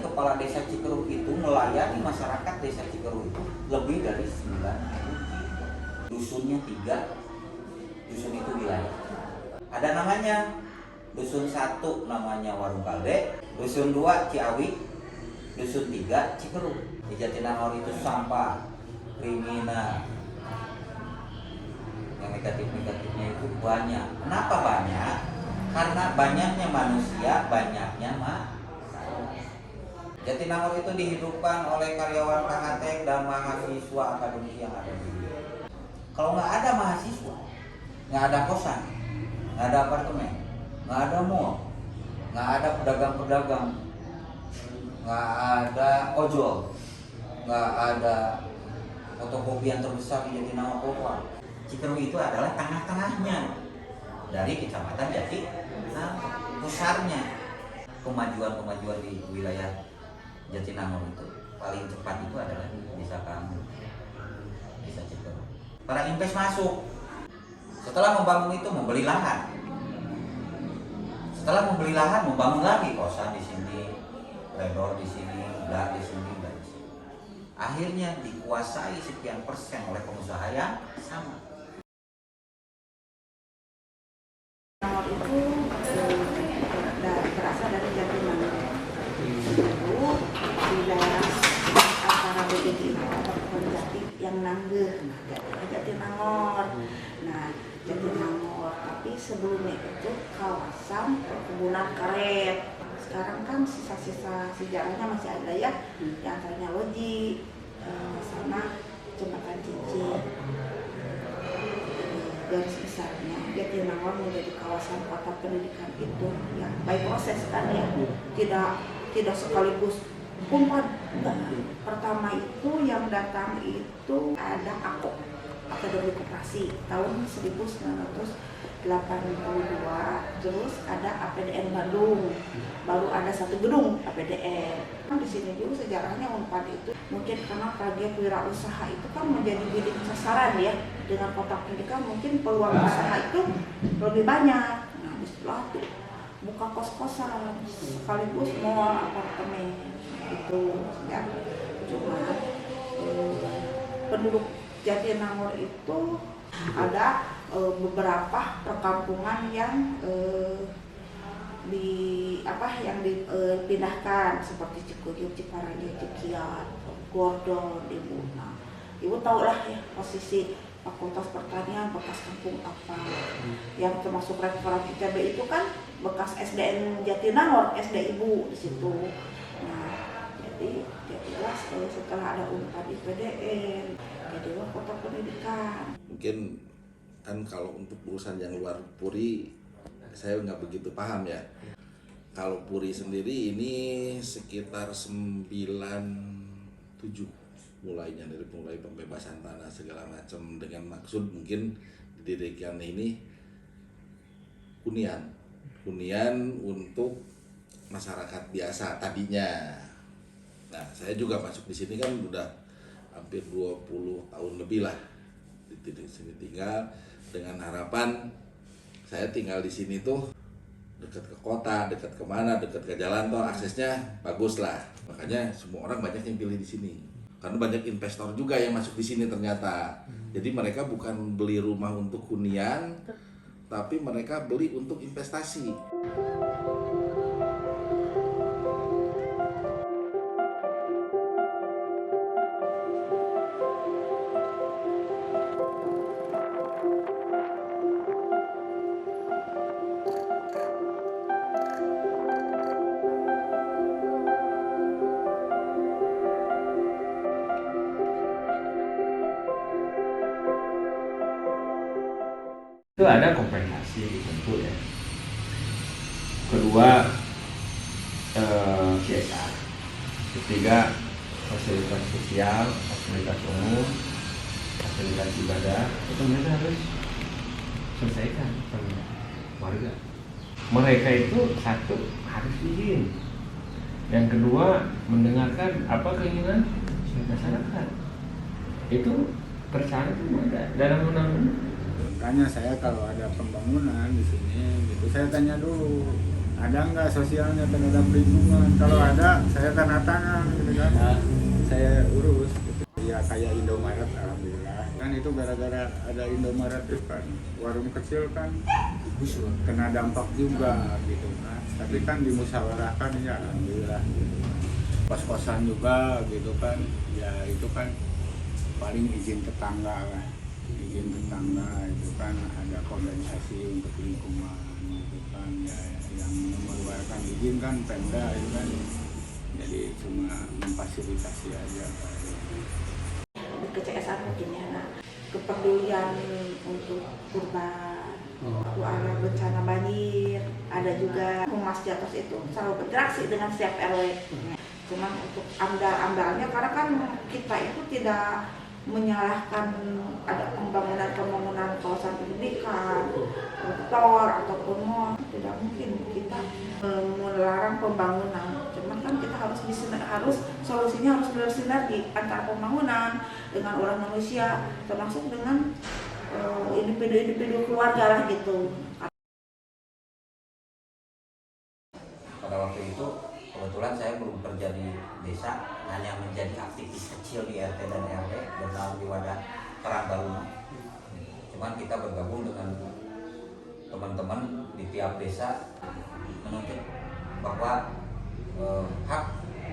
kepala desa Cikeruk itu melayani masyarakat desa Cikeruk itu lebih dari 9 dusunnya 3 dusun itu wilayah. Ada namanya dusun 1 namanya Warung Kalde, dusun 2 Ciawi, dusun 3 Cikeruk. Di Jatinangor itu sampah, kriminal, yang negatif-negatifnya itu banyak. Kenapa banyak? Karena banyaknya manusia, banyaknya Jatinangor itu dihidupkan oleh karyawan KHT dan mahasiswa akademisi yang ada di sini. Kalau nggak ada mahasiswa, nggak ada kosan, nggak ada apartemen, nggak ada mall, nggak ada pedagang-pedagang, nggak ada ojol, nggak ada fotokopi yang terbesar di Jatinangor Kota. Cikeruk itu adalah tengah-tengahnya dari Kecamatan Jatinangor. Pusarnya kemajuan di wilayah Jatinangor itu paling cepat itu adalah desa kami, desa Cikeruk. Para invest masuk. Setelah membangun itu membeli lahan. Setelah membeli lahan membangun lagi kosan di sini, redor di sini, dak di sini, dak di sini. Akhirnya dikuasai sekian persen oleh pengusaha yang sama. Berasal dari Jatinangor. Itu di daerah antara Jatinangor dan yang Nanggeh, Jatinangor. Nah, Jatinangor, tapi sebelumnya itu kawasan perkebunan karet. Sekarang kan sisa-sisa sejarahnya masih ada ya, di antaranya loji, sama jembatan cincin. Garis besarnya Jatinangor menjadi kawasan kota pendidikan itu ya by proses kan ya, tidak sekaligus umpan. Pertama itu yang datang itu ada Akademi Koperasi tahun 1982, terus ada APDN Bandung, baru ada 1 gedung APDN. Di sini juga sejarahnya Unpad itu mungkin karena target wirausaha itu kan menjadi bidik sasaran ya, dengan kota pendidikan mungkin peluang usaha itu lebih banyak. Nah, disitulah buka kos-kosan sekaligus mall, apartemen itu ya. Cuma penduduk Jatinangor itu ada beberapa perkampungan yang dipindahkan seperti Cikujur, Ciparanja, Cikiat, Gordon, Dibuna. Ibu tahu lah ya posisi Fakultas Pertanian bekas kampung apa, yang termasuk rektorat ITB itu kan bekas SDN Jatinangor, SD Ibu di situ. Nah, jadi jadilah setelah ada Unpad IPDN, jadilah kota pendidikan. Mungkin kan kalau untuk urusan yang luar Puri saya nggak begitu paham ya. Kalau Puri sendiri ini sekitar 97 mulai pembebasan tanah segala macam, dengan maksud mungkin didirikan ini hunian untuk masyarakat biasa tadinya. Nah, saya juga masuk di sini kan udah hampir 20 tahun lebih lah di sini tinggal, dengan harapan saya tinggal di sini tuh dekat ke kota, dekat kemana, dekat ke jalan tol, aksesnya bagus lah. Makanya semua orang banyak yang pilih di sini. Karena banyak investor juga yang masuk di sini ternyata. Jadi mereka bukan beli rumah untuk hunian, tapi mereka beli untuk investasi. Itu ada kompensasi tentu ya. Kedua CSR. Ketiga fasilitas sosial, fasilitas umum, fasilitas ibadah, itu mereka harus selesaikan sama warga. Mereka itu satu harus izin, yang kedua mendengarkan apa keinginan masyarakat. Itu persyarat itu ada dalam undang-undang. Makanya saya kalau ada pembangunan di sini gitu, saya tanya dulu ada nggak sosialnya terhadap lingkungan. Kalau ada, saya tanda tangan gitu kan. Saya urus gitu. Ya kayak Indomaret, alhamdulillah. Kan itu gara-gara ada Indomaret itu kan, warung kecil kan kena dampak juga gitu kan. Tapi kan dimusyawarahkan ya alhamdulillah gitu. Kos-kosan juga gitu kan. Ya itu kan paling izin tetangga lah. Izin tetangga itu kan ada kompensasi untuk lingkungan gitu kan. Ya yang mengeluarkan izin kan Pemda itu kan. Jadi cuma memfasilitasi aja. Ke CSR mungkin ya, nah, kepedulian untuk kurban, waktu ada bencana banjir, ada juga Humas Jatos itu selalu berinteraksi dengan setiap RW. Cuman untuk amdal-amdalnya, karena kan kita itu tidak menyalahkan ada pembangunan kawasan pendidikan, tor ataupun mall, tidak mungkin kita melarang pembangunan. Cuman kan kita harus solusinya harus bersinergi antara pembangunan dengan orang manusia, termasuk dengan individu-individu keluarga lah gitu. Pada waktu itu kebetulan saya belum kerja di desa, hanya menjadi aktivis kecil di RT dan RW bernaung di wadah Karang Taruna. Cuman kita bergabung dengan teman-teman di tiap desa menuntut bahwa hak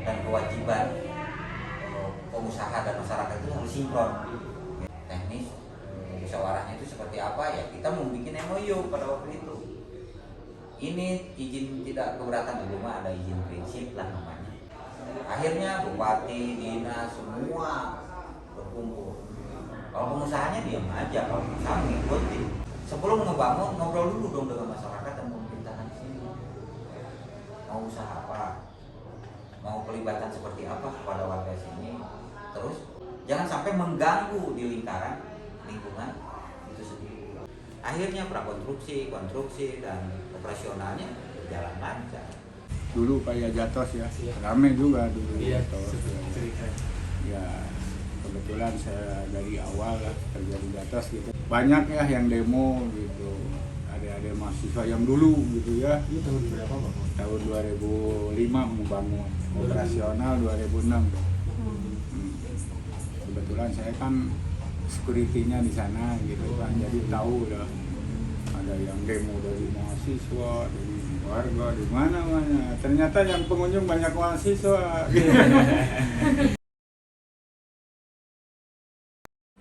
dan kewajiban pengusaha dan masyarakat itu harus sinkron. Teknis musyawarahnya itu seperti apa ya, kita mau bikin MOU pada waktu itu. Ini izin tidak keberatan, dulu mah ada izin prinsip lah namanya. Akhirnya bupati, dinas, semua berkumpul. Kalau pengusahanya diam aja, kalau pengusaha mengikuti. Sebelum ngebangun, ngobrol dulu dong dengan masyarakat dan pemerintahan di sini. Mau usaha apa? Mau pelibatan seperti apa kepada warga sini? Terus jangan sampai mengganggu di lingkaran lingkungan itu sendiri. Akhirnya prakonstruksi, konstruksi dan operasionalnya berjalan lancar. Dulu kayak Jatos ya, rame juga dulu Jatos. Ya kebetulan saya dari awal lah kerja di Jatos gitu. Banyak ya yang demo gitu. Ada mahasiswa yang dulu gitu ya. Ini tahun berapa Pak? Tahun 2005 membangun, operasional 2006. Kebetulan saya kan security-nya di sana gitu kan, jadi tahu lah ada yang demo dari mahasiswa, dari warga, di mana-mana. Ternyata yang pengunjung banyak mahasiswa.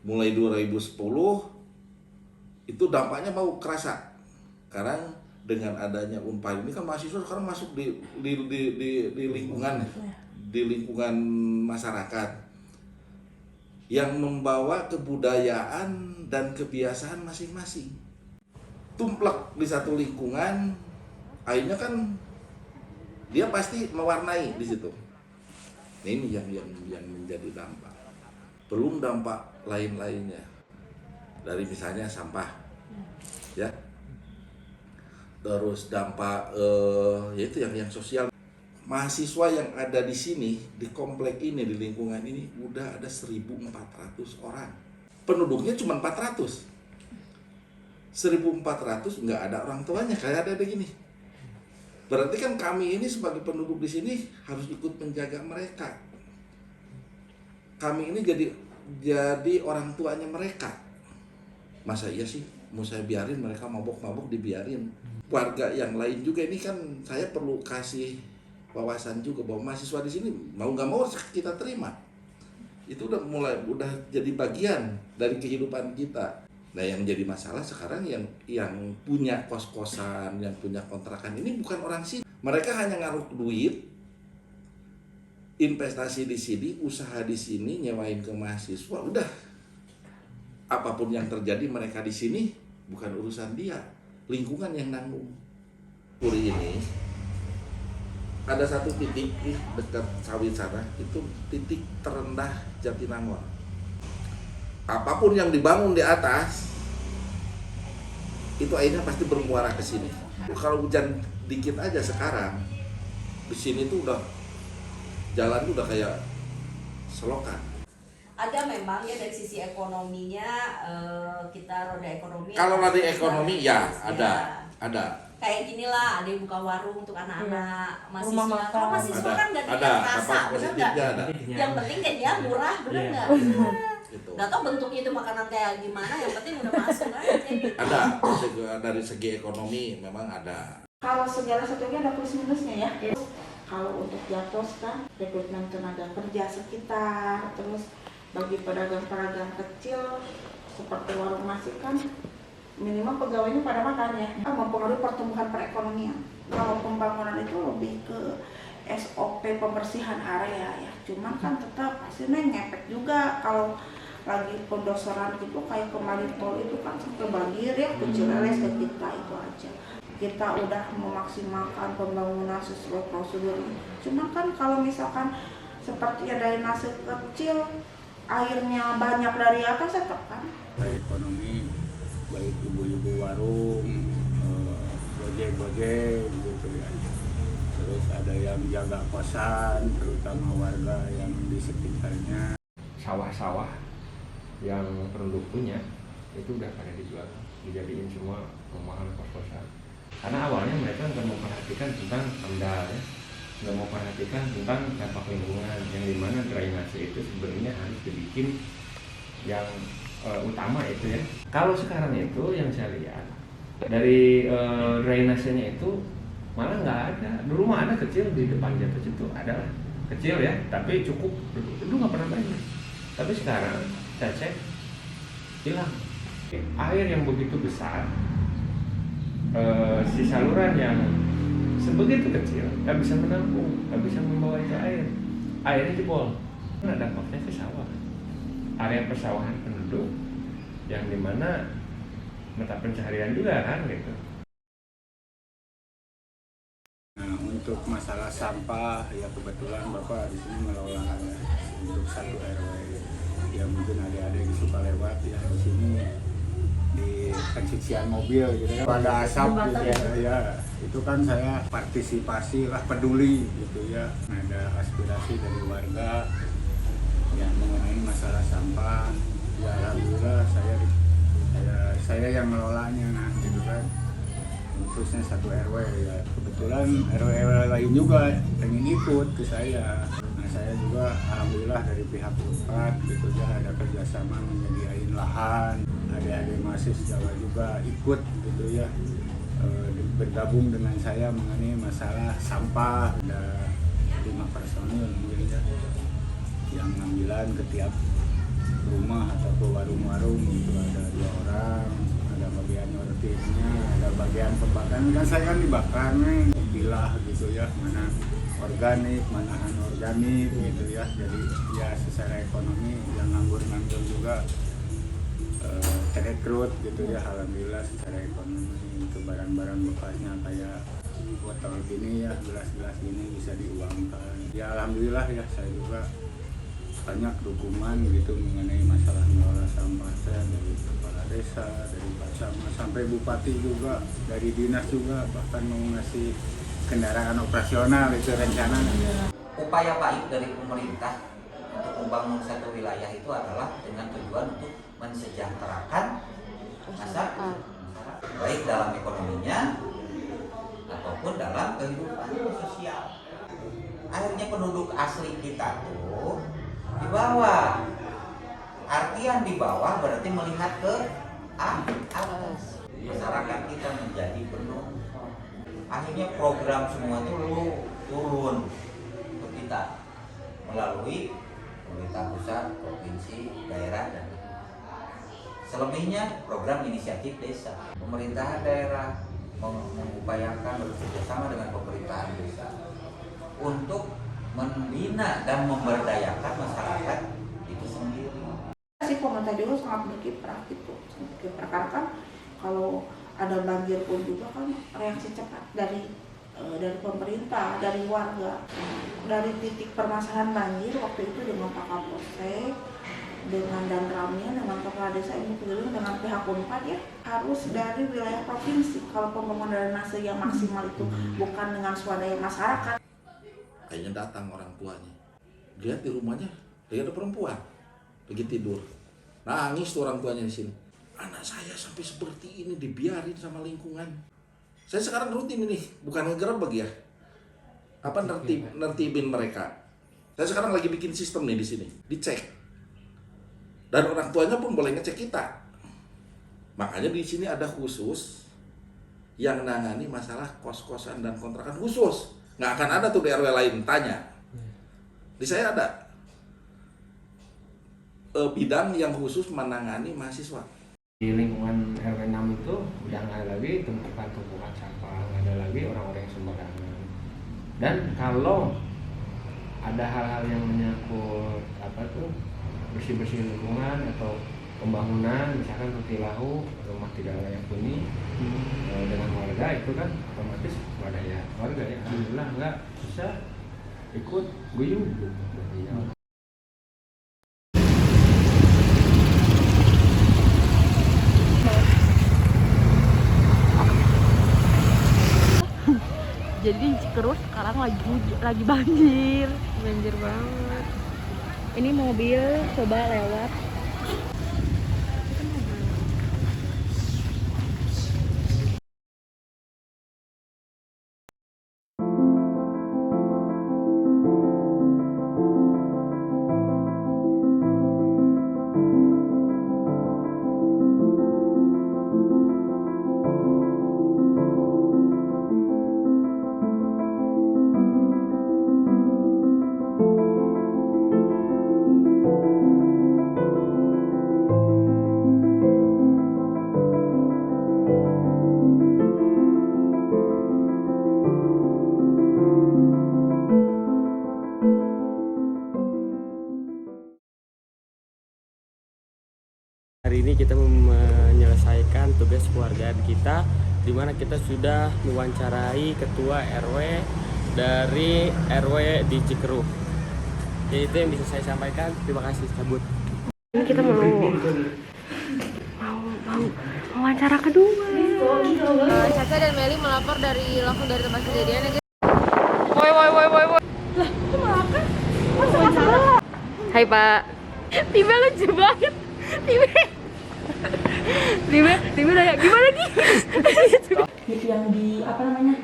Mulai 2010 itu dampaknya mau kerasa. Sekarang dengan adanya Unpad ini kan mahasiswa sekarang masuk di lingkungan masyarakat yang membawa kebudayaan dan kebiasaan masing-masing. Tumplek di satu lingkungan, akhirnya kan dia pasti mewarnai di situ. Nah, ini yang menjadi dampak. Belum dampak lain-lainnya dari misalnya sampah, ya. Terus dampak yaitu yang sosial. Mahasiswa yang ada di sini, di komplek ini, di lingkungan ini udah ada 1.400 orang. Penduduknya cuma 400. 1.400 nggak ada orang tuanya, kayak ada begini. Berarti kan kami ini sebagai penduduk di sini harus ikut menjaga mereka. Kami ini jadi orang tuanya mereka. Masa iya sih mau saya biarin mereka mabok-mabok dibiarin? Warga yang lain juga ini kan saya perlu kasih wawasan juga bahwa mahasiswa di sini mau nggak mau kita terima. Itu udah jadi bagian dari kehidupan kita. Nah, yang jadi masalah sekarang yang punya kos-kosan, yang punya kontrakan ini bukan orang sini. Mereka hanya ngaruh duit, investasi di sini, usaha di sini, nyewain ke mahasiswa, udah. Apapun yang terjadi mereka di sini bukan urusan dia, lingkungan yang nanggung. Puri ini ada satu titik dekat sawit sana, itu titik terendah Jatinangor. Apapun yang dibangun di atas itu akhirnya pasti bermuara ke sini. Kalau hujan dikit aja sekarang di sini tuh udah jalan tuh udah kayak selokan. Ada memang ya dari sisi ekonominya kita roda ekonomi. Kalau roda ekonomi ya ada. ada. kayak gini lah, ada yang buka warung untuk anak-anak mahasiswa. Rumah makan. Kalau mahasiswa kan nggak dilihat rasa, dampak bener nggak? positifnya ada. Yang penting kan dia murah, bener Iya. nggak? Gitu. Nggak tahu bentuknya itu makanan kayak gimana, yang penting udah masuk aja. Gitu. Ada dari segi ekonomi memang ada. Kalau segala sesuatunya ada plus minusnya ya. Kalau untuk Jatos kan rekrutmen tenaga kerja sekitar, terus bagi pedagang-pedagang kecil seperti warung nasi kan minimal pegawainya pada makan ya, mempengaruhi pertumbuhan perekonomian. Kalau pembangunan itu lebih ke SOP pembersihan area ya, cuman kan tetap hasilnya ngepek juga kalau lagi pendosoran gitu kayak kemarin tol itu kan sampai banjir ya, kecil leles ke kita itu aja. Kita udah memaksimalkan pembangunan sesuai prosedur. Cuma kan kalau misalkan seperti drainase kecil, airnya banyak dari atas tetap kan. Ekonomi baik ibu-ibu warung, gojek-gojek gitu ya. Terus ada yang jaga kosan, terutama warga yang di sekitarnya. Sawah-sawah yang penduduk punya itu udah pada dijual, dijadiin semua perumahan kos-kosan. Karena awalnya mereka nggak mau perhatikan tentang AMDAL ya, nggak mau perhatikan tentang dampak lingkungan, yang dimana drainase itu sebenarnya harus dibikin yang utama itu ya. Kalau sekarang itu yang saya lihat dari drainasenya itu malah nggak ada. Dulu mah ada kecil di depan Jatos itu ada lah, kecil ya, tapi cukup. Dulu nggak pernah banyak. Tapi sekarang saya cek hilang. Air yang begitu besar, si saluran yang sebegitu kecil nggak bisa menampung, nggak bisa membawa itu air. Airnya jebol. Nah, dampaknya ke sawah. Area persawahan penduduk yang dimana mata pencaharian juga kan gitu. Nah, untuk masalah sampah ya kebetulan Bapak di sini mengelola untuk satu RW. Ya mungkin adik-adik suka lewat ya di sini di pencucian mobil gitu ya. Ada asap gitu ya. Itu kan saya partisipasi lah, peduli gitu ya. Ada aspirasi dari warga yang mengenai masalah sampah. Ya alhamdulillah saya yang mengelolanya nah gitu kan, khususnya satu RW ya. Kebetulan RW lain juga pengen ikut ke saya. Nah saya juga alhamdulillah dari pihak Unpad gitu ya, ada kerjasama menyediain lahan. Adik-adik mahasiswa juga ikut gitu ya, bergabung dengan saya mengenai masalah sampah. Ada 5 personil mungkin ya yang ngambilan ke tiap rumah atau ke warung-warung itu, ada 2 orang, ada bagian nyortingnya, ada bagian pembakaran. Kan saya kan dibakar nih, pilah gitu ya, mana organik, mana anorganik gitu ya. Jadi ya secara ekonomi yang nganggur-nganggur juga terekrut gitu ya, alhamdulillah secara ekonomi. Itu barang-barang bekasnya kayak botol gini ya, gelas-gelas gini bisa diuangkan. Ya alhamdulillah ya, saya juga banyak dukungan gitu mengenai masalah mengelola sampah saya dari kepala desa, dari Pak Camat sampai bupati juga, dari dinas juga, bahkan mau ngasih kendaraan operasional itu rencana. Upaya baik dari pemerintah untuk membangun satu wilayah itu adalah dengan tujuan untuk mensejahterakan masyarakat, baik dalam ekonominya ataupun dalam kehidupan sosial. Akhirnya penduduk asli kita tuh di bawah. Artian di bawah berarti melihat ke atas. Masyarakat kita menjadi penuh. Akhirnya program semua itu turun ke kita melalui pemerintah pusat, provinsi, daerah, dan selebihnya program inisiatif desa. Pemerintahan daerah mengupayakan bekerjasama dengan pemerintahan desa untuk membina dan memberdayakan masyarakat itu sendiri. Si pemerintah juga sangat berkiprah gitu, karena kan kalau ada banjir pun juga kan reaksi cepat dari pemerintah, dari warga. Dari titik permasalahan banjir waktu itu dengan Pak Kapolsek, dengan Danramnya, dengan kepala desa ini dengan pihak Unpad ya, harus dari wilayah provinsi. Kalau pembangunan drainase yang maksimal itu bukan dengan swadaya masyarakat. Kayaknya datang orang tuanya, lihat di rumahnya, lihat ada perempuan lagi tidur, nangis tuh orang tuanya di sini. Anak saya sampai seperti ini dibiarin sama lingkungan. Saya sekarang rutin ini, bukan ngegerebek ya. Apa nertibin mereka. Saya sekarang lagi bikin sistem nih di sini, dicek. Dan orang tuanya pun boleh ngecek kita. Makanya di sini ada khusus yang nangani masalah kos-kosan dan kontrakan khusus. Nggak akan ada tuh di RW lain, tanya. Di saya ada bidang yang khusus menangani mahasiswa. Di lingkungan RW 6 itu udah nggak ada lagi tumpukan sampah, nggak ada lagi orang-orang yang sembarangan. Dan kalau ada hal-hal yang menyangkut bersih-bersih lingkungan atau pembangunan, misalkan Rutilahu, rumah tidak layak huni dengan warga, itu kan otomatis swadaya warga ya. Alhamdulillah nggak bisa ikut guyup gitu. Jadi Cikerus sekarang lagi banjir banget. Ini mobil coba lewat. Hari ini kita menyelesaikan tugas keluarga kita, di mana kita sudah mewawancarai ketua RW dari RW di Cikeruk. Ya, itu yang bisa saya sampaikan. Terima kasih. Cabut. Ini kita mau wawancara kedua. Caca dan Meli melapor langsung dari tempat kejadian ya guys. Woi. Lah, itu makan? Masa masalah? Hai Pak. Tiba lucu banget. Tiba nanya gimana nih? Itu yang di apa namanya?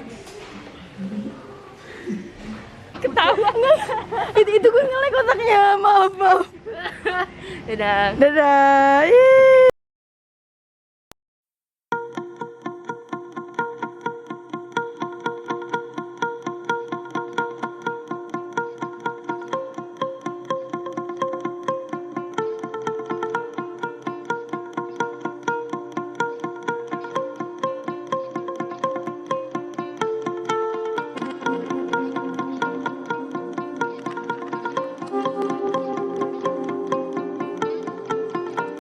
Ketawa nggak? Itu gue nge-like otaknya, maaf. Dadah.